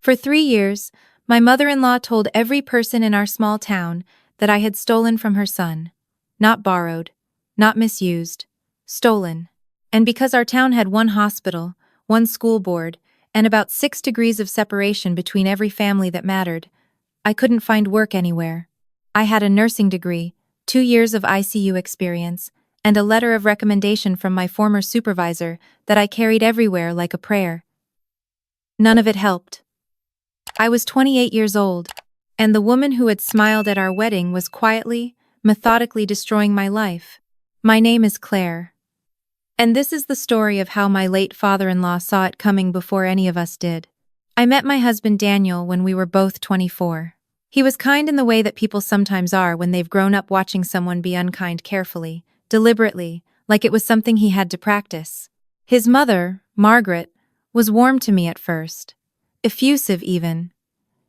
For 3 years, my mother-in-law told every person in our small town that I had stolen from her son. Not borrowed, not misused, stolen. And because our town had one hospital, one school board, and about 6 degrees of separation between every family that mattered, I couldn't find work anywhere. I had a nursing degree, 2 years of ICU experience, and a letter of recommendation from my former supervisor that I carried everywhere like a prayer. None of it helped. I was 28 years old, and the woman who had smiled at our wedding was quietly, methodically destroying my life. My name is Claire. And this is the story of how my late father-in-law saw it coming before any of us did. I met my husband Daniel when we were both 24. He was kind in the way that people sometimes are when they've grown up watching someone be unkind carefully, deliberately, like it was something he had to practice. His mother, Margaret, was warm to me at first. Effusive even.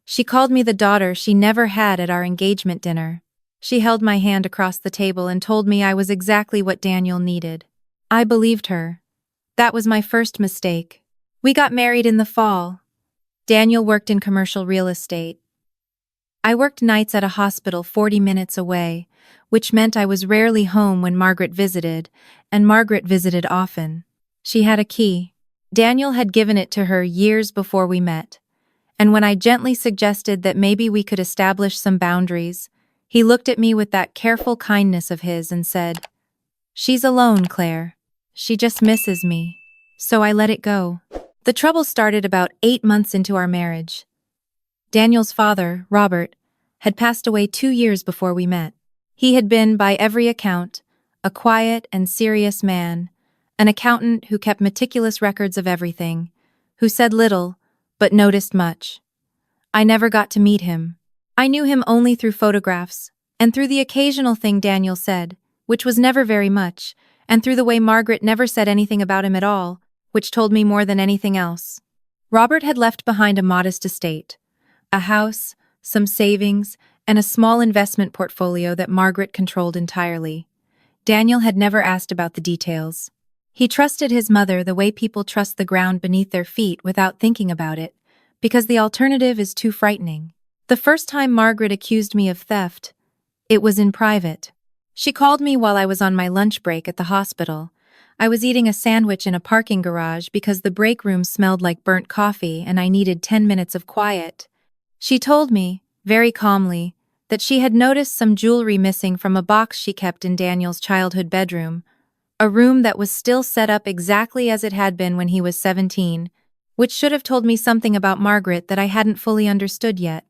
She called me the daughter she never had at our engagement dinner. She held my hand across the table and told me I was exactly what Daniel needed. I believed her. That was my first mistake. We got married in the fall. Daniel worked in commercial real estate. I worked nights at a hospital 40 minutes away, which meant I was rarely home when Margaret visited, and Margaret visited often. She had a key. Daniel had given it to her years before we met, and when I gently suggested that maybe we could establish some boundaries, he looked at me with that careful kindness of his and said, "She's alone, Claire. She just misses me." So I let it go. The trouble started about 8 months into our marriage. Daniel's father, Robert, had passed away 2 years before we met. He had been, by every account, a quiet and serious man, an accountant who kept meticulous records of everything, who said little, but noticed much. I never got to meet him. I knew him only through photographs, and through the occasional thing Daniel said, which was never very much, and through the way Margaret never said anything about him at all, which told me more than anything else. Robert had left behind a modest estate, a house, some savings, and a small investment portfolio that Margaret controlled entirely. Daniel had never asked about the details. He trusted his mother the way people trust the ground beneath their feet without thinking about it, because the alternative is too frightening. The first time Margaret accused me of theft, it was in private. She called me while I was on my lunch break at the hospital. I was eating a sandwich in a parking garage because the break room smelled like burnt coffee and I needed 10 minutes of quiet. She told me, very calmly, that she had noticed some jewelry missing from a box she kept in Daniel's childhood bedroom, a room that was still set up exactly as it had been when he was 17, which should have told me something about Margaret that I hadn't fully understood yet.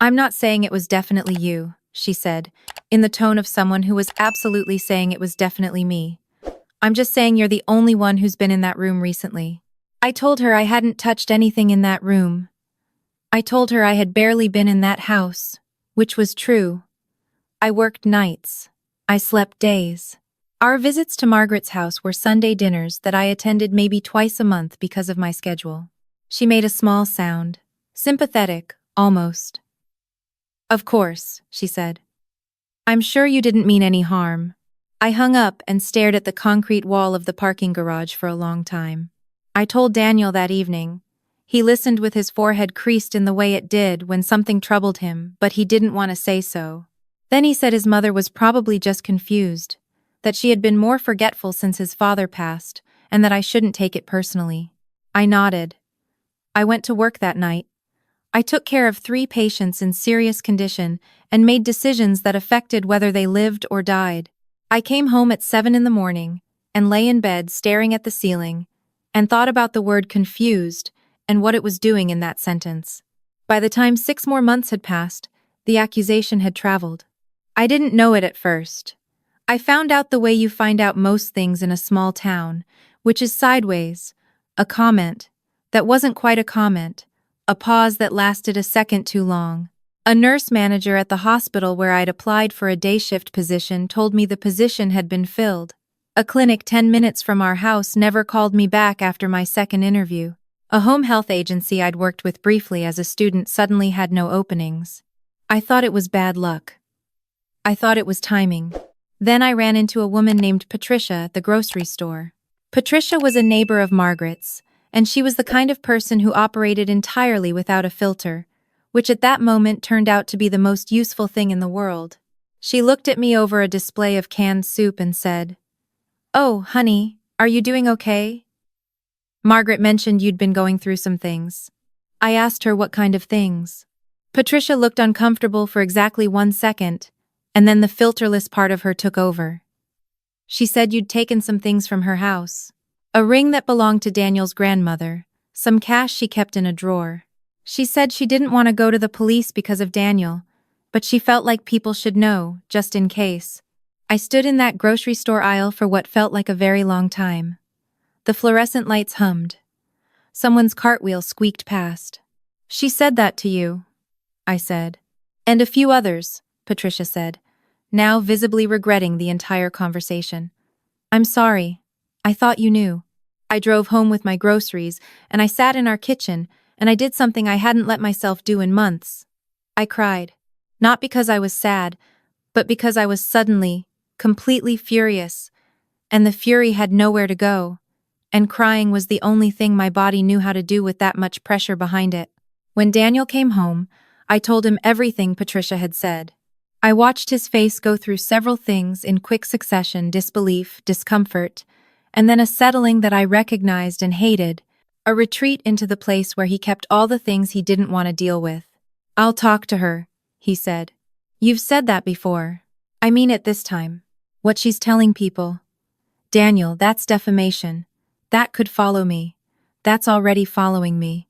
"I'm not saying it was definitely you," she said, in the tone of someone who was absolutely saying it was definitely me. "I'm just saying you're the only one who's been in that room recently." I told her I hadn't touched anything in that room. I told her I had barely been in that house, which was true. I worked nights. I slept days. Our visits to Margaret's house were Sunday dinners that I attended maybe twice a month because of my schedule. She made a small sound, sympathetic, almost. "Of course," she said. "I'm sure you didn't mean any harm." I hung up and stared at the concrete wall of the parking garage for a long time. I told Daniel that evening. He listened with his forehead creased in the way it did when something troubled him, but he didn't want to say so. Then he said his mother was probably just confused, that she had been more forgetful since his father passed, and that I shouldn't take it personally. I nodded. I went to work that night. I took care of 3 patients in serious condition and made decisions that affected whether they lived or died. I came home at 7 in the morning and lay in bed staring at the ceiling and thought about the word confused and what it was doing in that sentence. By the time 6 more months had passed, the accusation had traveled. I didn't know it at first. I found out the way you find out most things in a small town, which is sideways, a comment that wasn't quite a comment, a pause that lasted a second too long. A nurse manager at the hospital where I'd applied for a day shift position told me the position had been filled. A clinic 10 minutes from our house never called me back after my second interview. A home health agency I'd worked with briefly as a student suddenly had no openings. I thought it was bad luck. I thought it was timing. Then I ran into a woman named Patricia at the grocery store. Patricia was a neighbor of Margaret's, and she was the kind of person who operated entirely without a filter, which at that moment turned out to be the most useful thing in the world. She looked at me over a display of canned soup and said, "Oh, honey, are you doing okay? Margaret mentioned you'd been going through some things." I asked her what kind of things. Patricia looked uncomfortable for exactly 1 second, and then the filterless part of her took over. She said you'd taken some things from her house. A ring that belonged to Daniel's grandmother, some cash she kept in a drawer. She said she didn't want to go to the police because of Daniel, but she felt like people should know, just in case. I stood in that grocery store aisle for what felt like a very long time. The fluorescent lights hummed. Someone's cartwheel squeaked past. "She said that to you," I said. "And a few others," Patricia said, now visibly regretting the entire conversation. "I'm sorry. I thought you knew." I drove home with my groceries, and I sat in our kitchen, and I did something I hadn't let myself do in months. I cried. Not because I was sad, but because I was suddenly, completely furious, and the fury had nowhere to go, and crying was the only thing my body knew how to do with that much pressure behind it. When Daniel came home, I told him everything Patricia had said. I watched his face go through several things in quick succession: disbelief, discomfort, and then a settling that I recognized and hated, a retreat into the place where he kept all the things he didn't want to deal with. "I'll talk to her," he said. "You've said that before." "I mean it this time. What she's telling people." "Daniel, that's defamation. That could follow me. That's already following me.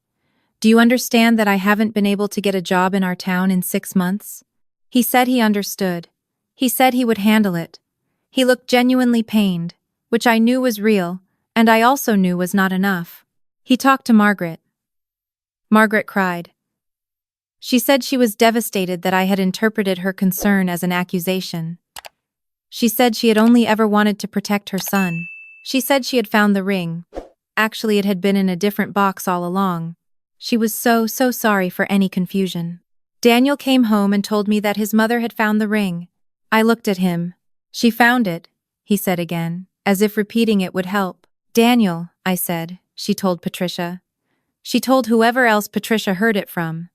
Do you understand that I haven't been able to get a job in our town in 6 months?" He said he understood. He said he would handle it. He looked genuinely pained, which I knew was real, and I also knew was not enough. He talked to Margaret. Margaret cried. She said she was devastated that I had interpreted her concern as an accusation. She said she had only ever wanted to protect her son. She said she had found the ring. Actually, it had been in a different box all along. She was so sorry for any confusion. Daniel came home and told me that his mother had found the ring. I looked at him. "She found it," he said again, as if repeating it would help. "Daniel," I said, "she told Patricia. She told whoever else Patricia heard it from.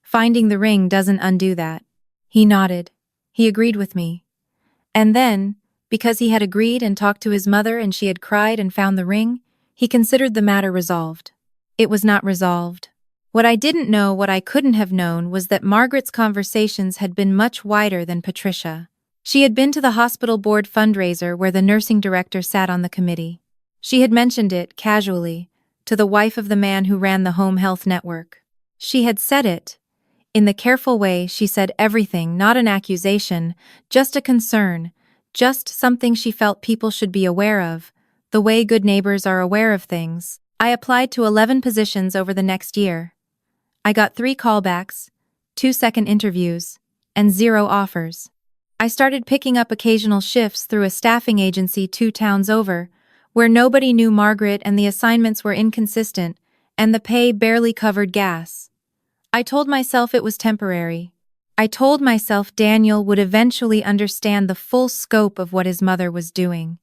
Finding the ring doesn't undo that." He nodded. He agreed with me. And then, because he had agreed and talked to his mother and she had cried and found the ring, he considered the matter resolved. It was not resolved. What I didn't know, what I couldn't have known, was that Margaret's conversations had been much wider than Patricia. She had been to the hospital board fundraiser where the nursing director sat on the committee. She had mentioned it, casually, to the wife of the man who ran the home health network. She had said it. In the careful way she said everything, not an accusation, just a concern, just something she felt people should be aware of, the way good neighbors are aware of things. I applied to 11 positions over the next year. I got 3 callbacks, 2 second interviews, and 0 offers. I started picking up occasional shifts through a staffing agency 2 towns over, where nobody knew Margaret and the assignments were inconsistent, and the pay barely covered gas. I told myself it was temporary. I told myself Daniel would eventually understand the full scope of what his mother was doing.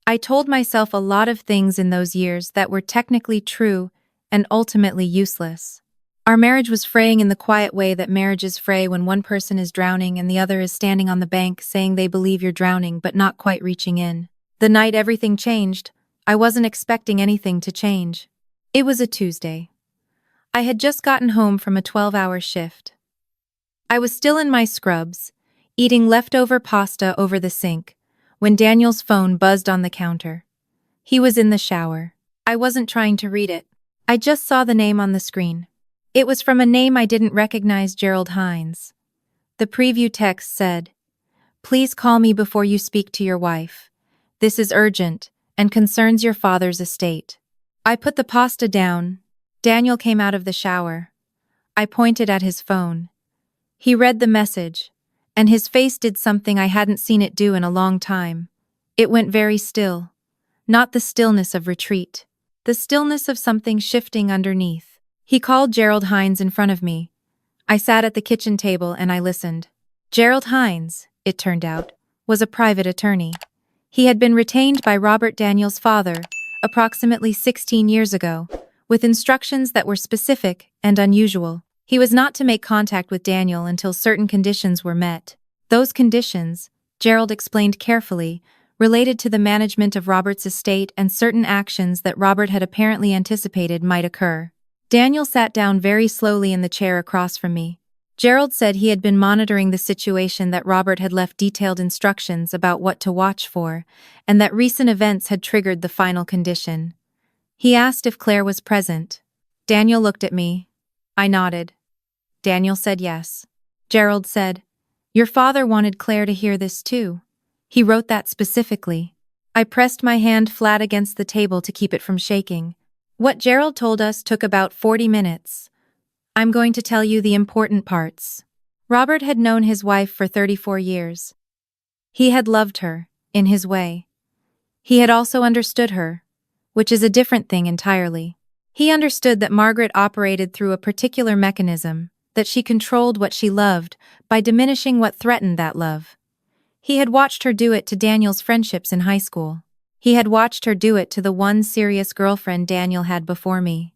I told myself a lot of things in those years that were technically true and ultimately useless. Our marriage was fraying in the quiet way that marriages fray when one person is drowning and the other is standing on the bank saying they believe you're drowning but not quite reaching in. The night everything changed, I wasn't expecting anything to change. It was a Tuesday. I had just gotten home from a 12-hour shift. I was still in my scrubs, eating leftover pasta over the sink, when Daniel's phone buzzed on the counter. He was in the shower. I wasn't trying to read it. I just saw the name on the screen. It was from a name I didn't recognize: Gerald Hines. The preview text said, "Please call me before you speak to your wife. This is urgent and concerns your father's estate." I put the pasta down. Daniel came out of the shower. I pointed at his phone. He read the message, and his face did something I hadn't seen it do in a long time. It went very still. Not the stillness of retreat. The stillness of something shifting underneath. He called Gerald Hines in front of me. I sat at the kitchen table and I listened. Gerald Hines, it turned out, was a private attorney. He had been retained by Robert Daniel's father, approximately 16 years ago, with instructions that were specific and unusual. He was not to make contact with Daniel until certain conditions were met. Those conditions, Gerald explained carefully, related to the management of Robert's estate and certain actions that Robert had apparently anticipated might occur. Daniel sat down very slowly in the chair across from me. Gerald said he had been monitoring the situation, that Robert had left detailed instructions about what to watch for, and that recent events had triggered the final condition. He asked if Claire was present. Daniel looked at me. I nodded. Daniel said yes. Gerald said, "Your father wanted Claire to hear this too. He wrote that specifically." I pressed my hand flat against the table to keep it from shaking. What Gerald told us took about 40 minutes. I'm going to tell you the important parts. Robert had known his wife for 34 years. He had loved her, in his way. He had also understood her, which is a different thing entirely. He understood that Margaret operated through a particular mechanism, that she controlled what she loved by diminishing what threatened that love. He had watched her do it to Daniel's friendships in high school. He had watched her do it to the one serious girlfriend Daniel had before me.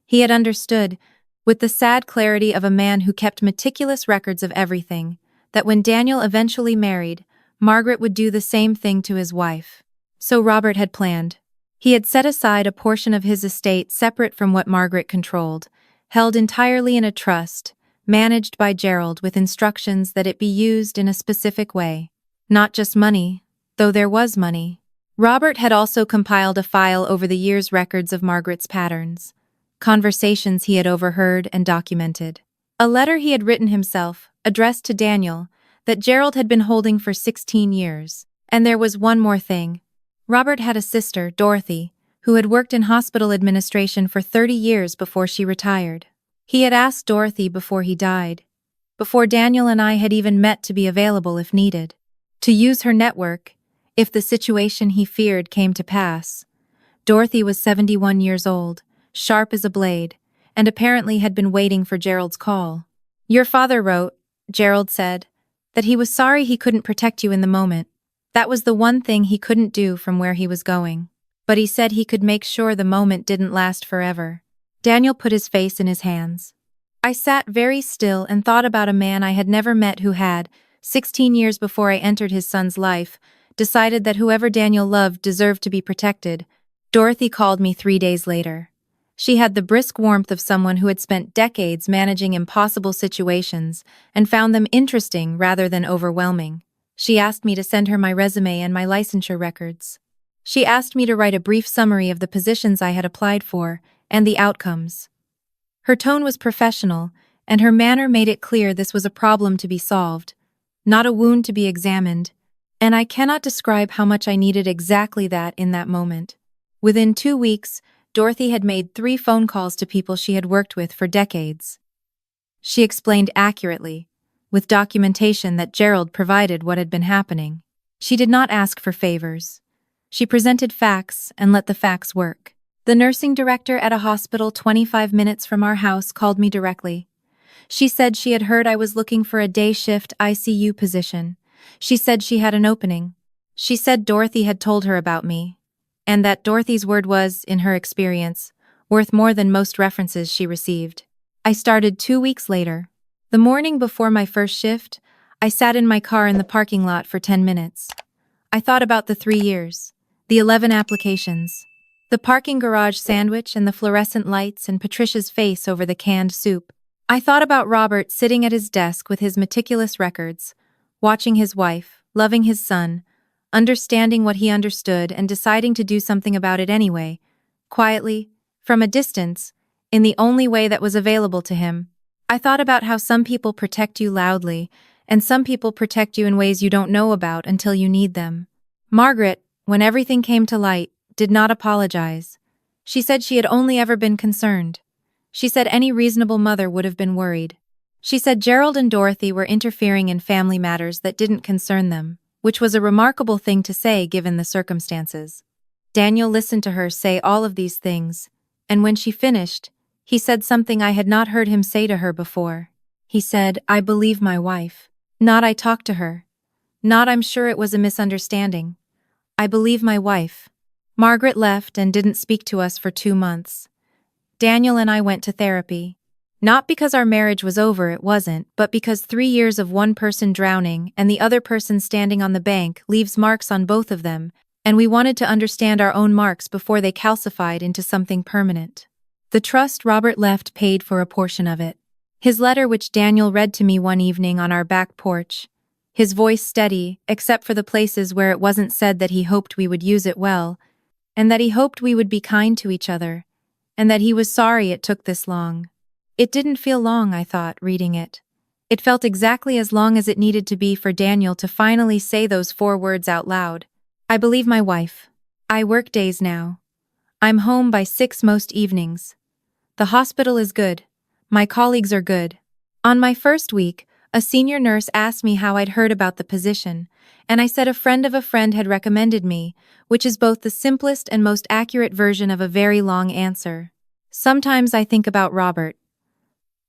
He had understood, with the sad clarity of a man who kept meticulous records of everything, that when Daniel eventually married, Margaret would do the same thing to his wife. So Robert had planned. He had set aside a portion of his estate separate from what Margaret controlled, held entirely in a trust, managed by Gerald with instructions that it be used in a specific way. Not just money, though there was money. Robert had also compiled a file over the years, records of Margaret's patterns, conversations he had overheard and documented. A letter he had written himself, addressed to Daniel, that Gerald had been holding for 16 years. And there was one more thing. Robert had a sister, Dorothy, who had worked in hospital administration for 30 years before she retired. He had asked Dorothy before he died, before Daniel and I had even met, to be available if needed, to use her network, if the situation he feared came to pass. Dorothy was 71 years old, sharp as a blade, and apparently had been waiting for Gerald's call. "Your father wrote," Gerald said, "that he was sorry he couldn't protect you in the moment. That was the one thing he couldn't do from where he was going. But he said he could make sure the moment didn't last forever." Daniel put his face in his hands. I sat very still and thought about a man I had never met who had, 16 years before I entered his son's life, decided that whoever Daniel loved deserved to be protected. Dorothy called me 3 days later. She had the brisk warmth of someone who had spent decades managing impossible situations and found them interesting rather than overwhelming. She asked me to send her my resume and my licensure records. She asked me to write a brief summary of the positions I had applied for and the outcomes. Her tone was professional, and her manner made it clear this was a problem to be solved, not a wound to be examined, and I cannot describe how much I needed exactly that in that moment. Within 2 weeks, Dorothy had made 3 phone calls to people she had worked with for decades. She explained accurately, with documentation that Gerald provided, what had been happening. She did not ask for favors. She presented facts and let the facts work. The nursing director at a hospital 25 minutes from our house called me directly. She said she had heard I was looking for a day shift ICU position. She said she had an opening. She said Dorothy had told her about me, and that Dorothy's word was, in her experience, worth more than most references she received. I started 2 weeks later. The morning before my first shift, I sat in my car in the parking lot for 10 minutes. I thought about the 3 years, the 11 applications, the parking garage sandwich and the fluorescent lights, and Patricia's face over the canned soup. I thought about Robert sitting at his desk with his meticulous records, watching his wife, loving his son, understanding what he understood and deciding to do something about it anyway, quietly, from a distance, in the only way that was available to him. I thought about how some people protect you loudly, and some people protect you in ways you don't know about until you need them. Margaret, when everything came to light, did not apologize. She said she had only ever been concerned. She said any reasonable mother would have been worried. She said Gerald and Dorothy were interfering in family matters that didn't concern them, which was a remarkable thing to say given the circumstances. Daniel listened to her say all of these things, and when she finished, he said something I had not heard him say to her before. He said, "I believe my wife. Not I talked to her. Not I'm sure it was a misunderstanding. I believe my wife." Margaret left and didn't speak to us for 2 months. Daniel and I went to therapy. Not because our marriage was over, it wasn't, but because 3 years of one person drowning and the other person standing on the bank leaves marks on both of them, and we wanted to understand our own marks before they calcified into something permanent. The trust Robert left paid for a portion of it. His letter, which Daniel read to me one evening on our back porch, his voice steady, except for the places where it wasn't said, that he hoped we would use it well, and that he hoped we would be kind to each other, and that he was sorry it took this long. It didn't feel long, I thought, reading it. It felt exactly as long as it needed to be for Daniel to finally say those 4 words out loud. I believe my wife. I work days now. I'm home by 6 most evenings. The hospital is good. My colleagues are good. On my first week, a senior nurse asked me how I'd heard about the position, and I said a friend of a friend had recommended me, which is both the simplest and most accurate version of a very long answer. Sometimes I think about Robert.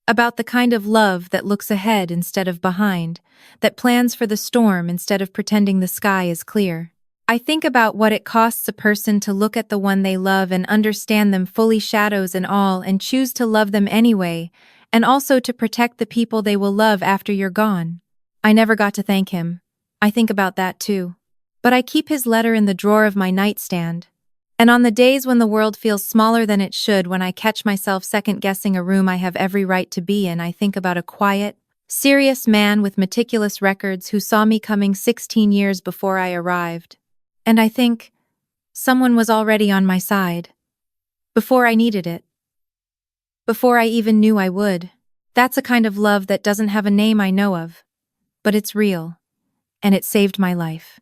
About the kind of love that looks ahead instead of behind, that plans for the storm instead of pretending the sky is clear. I think about what it costs a person to look at the one they love and understand them fully, shadows and all, and choose to love them anyway, and also to protect the people they will love after you're gone. I never got to thank him. I think about that too. But I keep his letter in the drawer of my nightstand. And on the days when the world feels smaller than it should, when I catch myself second-guessing a room I have every right to be in, I think about a quiet, serious man with meticulous records who saw me coming 16 years before I arrived. And I think, someone was already on my side. Before I needed it. Before I even knew I would. That's a kind of love that doesn't have a name I know of. But it's real. And it saved my life.